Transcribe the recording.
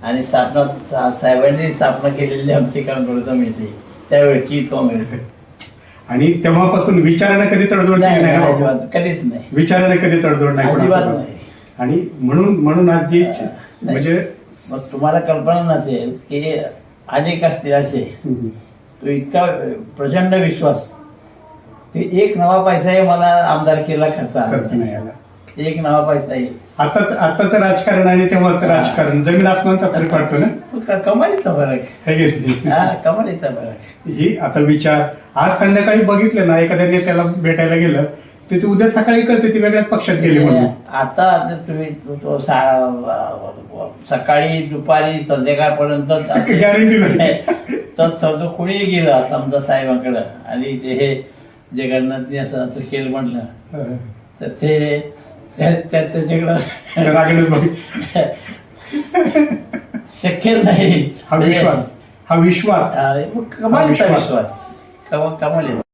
आणि साहेबांनी स्थापना केलेली आमची काँग्रेस समिती, त्यावेळची काँग्रेस. आणि तेव्हापासून विचारानं कधी तडजोड केली नाही ना? अजिबात कधीच नाही, विचारानं कधी तडजोड नाही अजिबात कोणासोबत. नाही. आणि म्हणून आज जी म्हणजे मग तुम्हाला कल्पना नसेल की अनेक असतील असे, तो इतका प्रचंड विश्वास, ते एक नवा पैसाही मला आमदारकीला खर्च खर्च नाही आला, आला. एक नवा पैसाही. आताच राजकारण आणि तेव्हाच राजकारण जमीन आसमानचा फरक वाटतो ना. कमालीचा फरक, है की नाही? हा कमालीचा फरक. ही आता विचार आज संध्याकाळी बघितलं ना, एखाद्या नेत्याला भेटायला गेलं ते तू उद्या सकाळी कळते ती वेगळ्याच पक्षात गेली म्हणून. आता तुम्ही सकाळी दुपारी संध्याकाळपर्यंत गॅरंटी नाही. तर समजा कोणीही गेलं समजा साहेबांकडं आणि ते हे जगन्नाथने असं केलं म्हटलं तर ते त्याच्याकडं रागणच बघ. शक्य नाही. हा विश्वास कमालीचा विश्वास, कमाल.